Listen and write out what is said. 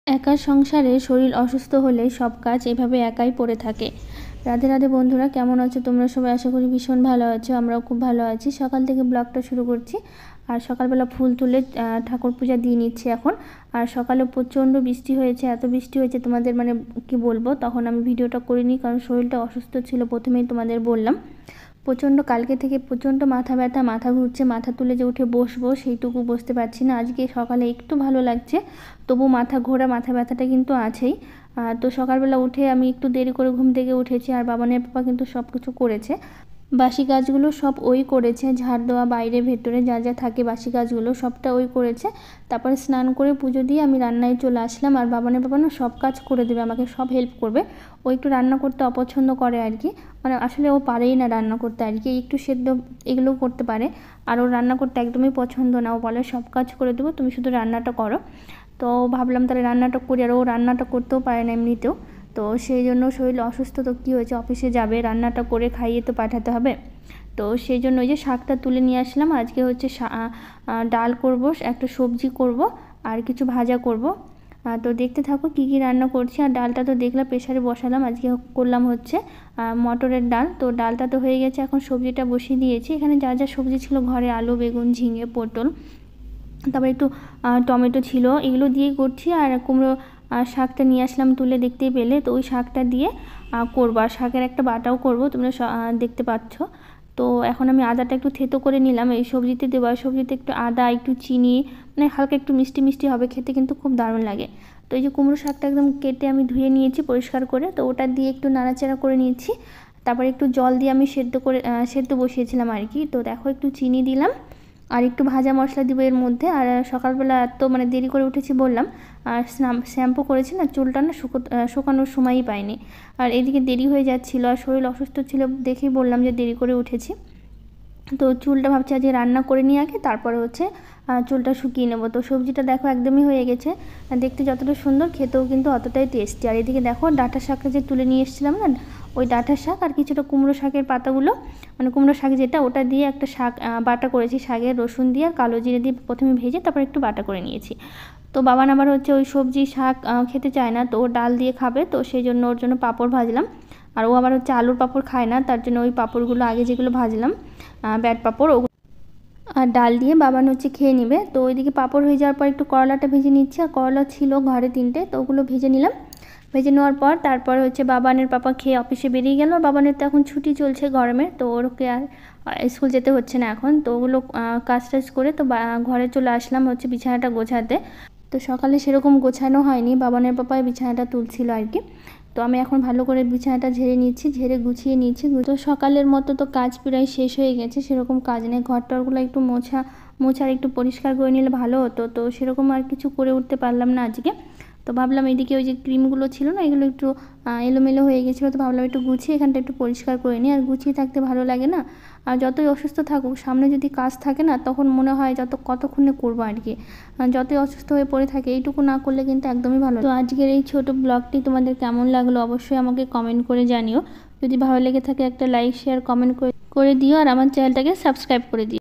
একা সংসারে শরীর অসুস্থ হলে সব কাজ এভাবে একাই পড়ে থাকে। রাধে রাধে বন্ধুরা, কেমন আছো তোমরা সবাই? আশা করি ভীষণ ভালো আছো, আমরাও খুব ভালো আছি। সকাল থেকে ব্লগটা শুরু করছি। আর সকালবেলা ফুল তুলে ঠাকুর পূজা দিয়ে নিচ্ছি এখন। আর সকালে প্রচণ্ড বৃষ্টি হয়েছে, এত বৃষ্টি হয়েছে তোমাদের মানে কি বলবো। তখন আমি ভিডিওটা করিনি কারণ শরীরটা অসুস্থ ছিল, প্রথমেই তোমাদের বললাম। প্রচণ্ড কালকে থেকে প্রচণ্ড মাথা ব্যথা, মাথা ঘুরছে, মাথা তুলে যে উঠে বসবো সেইটুকু বসতে পারছি না। আজকে সকালে একটু ভালো লাগছে, তবু মাথা ঘোরা, মাথা ব্যথাটা কিন্তু আছেই। তো সকালবেলা উঠে আমি একটু দেরি করে ঘুম থেকে উঠেছি, আর বাবানের পাপা কিন্তু সব কিছু করেছে। বাসি কাজগুলো সব ওই করেছে, ঝাড় দেওয়া, বাইরে ভেতরে যা যা থাকে বাসি কাজগুলো সবটা ওই করেছে। তারপরে স্নান করে পুজো দিয়ে আমি রান্নায় চলে আসলাম। আর বাবানের বাবা না সব কাজ করে দেবে, আমাকে সব হেল্প করবে। ও একটু রান্না করতে অপছন্দ করে আর কি, মানে আসলে ও পারেই না রান্না করতে আর কি, একটু সেদ্ধ এগুলোও করতে পারে। আর ওর রান্না করতে একদমই পছন্দ না, ও বলে সব কাজ করে দেবো, তুমি শুধু রান্নাটা করো। তো ভাবলাম তাহলে রান্নাটা করি, আর ও রান্নাটা করতেও পারে না এমনিতেও। তো সেই জন্য শরীর অসুস্থ, তো কী হয়েছে, অফিসে যাবে, রান্নাটা করে খাইয়ে তো পাঠাতে হবে। তো সেই জন্য ওই যে শাকটা তুলে নিয়ে আসলাম। আজকে হচ্ছে ডাল করব, একটা সবজি করব, আর কিছু ভাজা করব। তো দেখতে থাকো কী কী রান্না করছি। আর ডালটা তো দেখলাম প্রেসারে বসালাম, আজকে করলাম হচ্ছে মটরের ডাল। তো ডালটা তো হয়ে গেছে, এখন সবজিটা বসিয়ে দিয়েছি। এখানে যা যা সবজি ছিল ঘরে, আলু, বেগুন, ঝিঙে, পটল, তারপরে একটু টমেটো ছিল, এগুলো দিয়েই করছি। আর কুমড়ো শাকটা নিয়ে আসলাম তুলে, দেখতেই পেলে। তো ওই শাকটা দিয়ে করবো, আর শাকের একটা বাটাও করবো, তোমরা দেখতে পাচ্ছ। তো এখন আমি আদাটা একটু থেতো করে নিলাম এই সবজিতে দেবো। আর সবজিতে একটু আদা, একটু চিনি, মানে হালকা একটু মিষ্টি মিষ্টি হবে, খেতে কিন্তু খুব দারুণ লাগে। তো এই যে কুমড়ো শাকটা একদম কেটে আমি ধুয়ে নিয়েছি পরিষ্কার করে, তো ওটা দিয়ে একটু নাড়াচাড়া করে নিয়েছি। তারপরে একটু জল দিয়ে আমি সেদ্ধ বসিয়েছিলাম আর কি। তো দেখো একটু চিনি দিলাম, আর একটু ভাজা মশলা দিব এর মধ্যে। আর সকালবেলা এত মানে দেরি করে উঠেছি বললাম, আর শ্যাম্পু করেছি না, চুলটা না শুকানোর সময়ই পাইনি। আর এদিকে দেরি হয়ে যাচ্ছিল, আর শরীর অসুস্থ ছিল দেখেই বললাম যে দেরি করে উঠেছি। তো চুলটা ভাবছি আজকে রান্না করে নিয়ে আগে, তারপরে হচ্ছে চুলটা শুকিয়ে নেবো। তো সবজিটা দেখো একদমই হয়ে গেছে, দেখতে যতটা সুন্দর, খেতেও কিন্তু অতটাই টেস্টি। আর এদিকে দেখো ডাঁটা শাকটা যে তুলে নিয়ে এসেছিলাম না, ওই ডাঁটা শাক আর কিছুটা কুমড়ো শাকের পাতাগুলো, মানে কুমড়ো শাক যেটা, ওটা দিয়ে একটা শাক বাটা করেছি, শাকের রসুন দিয়ে আর কালো জিরে দিয়ে প্রথমে ভেজে তারপর একটু বাটা করে নিয়েছি। তো বাবান আবার হচ্ছে ওই সবজি শাক খেতে চায় না, তো ও ডাল দিয়ে খাবে, তো সেই জন্য ওর জন্য পাঁপড় ভাজলাম। আর ও আবার হচ্ছে আলুর পাঁপড় খায় না, তার জন্য ওই পাঁপড়গুলো আগে যেগুলো ভাজলাম ব্যাট পাঁপড়, আর ডাল দিয়ে বাবান হচ্ছে খেয়ে নেবে। তো ওইদিকে পাঁপড় হয়ে যাওয়ার পর একটু করলাটা ভেজে নিচ্ছি। আর করলা ছিল ঘরে 3টে, তো ওগুলো ভেজে নিলাম। ভেজে নেওয়ার পর তারপর হচ্ছে বাবানের পাপা খেয়ে অফিসে বেরিয়ে গেল। বাবানের তো এখন ছুটি চলছে গরমে, তো ওরকে আর স্কুল যেতে হচ্ছে না এখন। তো ওগুলো কাজ টাজ করে তো ঘরে চলে আসলাম হচ্ছে বিছানাটা গোছাতে। তো সকালে সেরকম গোছানো হয়নি, বাবানের পাপায় বিছানাটা তুলছিল আর কি। তো আমি এখন ভালো করে বিছানাটা ঝেড়ে নিচ্ছি, ঝেড়ে গুছিয়ে নিচ্ছি। তো সকালের মতো তো কাজ প্রায় শেষ হয়ে গেছে, সেরকম কাজ নেই। ঘরটরগুলো একটু মোছার একটু পরিষ্কার করে নিলে ভালো হতো, তো সেরকম আর কিছু করে উঠতে পারলাম না আজকে। তো ভাবলাম এদিকে ওই যে ক্রিমগুলো ছিল না, এগুলো একটু এলোমেলো হয়ে গেছিলো, তো ভাবলাম একটু গুছিয়ে এখানটা একটু পরিষ্কার করে নিই। আর গুছিয়ে থাকতে ভালো লাগে না, আর যতই অসুস্থ থাকুক সামনে যদি কাজ থাকে না, তখন মনে হয় কতক্ষণে করবো আর কি। যতই অসুস্থ হয়ে পড়ে থাকে, এইটুকু না করলে কিন্তু একদমই ভালো। তো আজকের এই ছোট ব্লগটি তোমাদের কেমন লাগলো অবশ্যই আমাকে কমেন্ট করে জানিও। যদি ভালো লেগে থাকে একটা লাইক, শেয়ার, কমেন্ট করে দিও, আর আমার চ্যানেলটাকে সাবস্ক্রাইব করে দিও।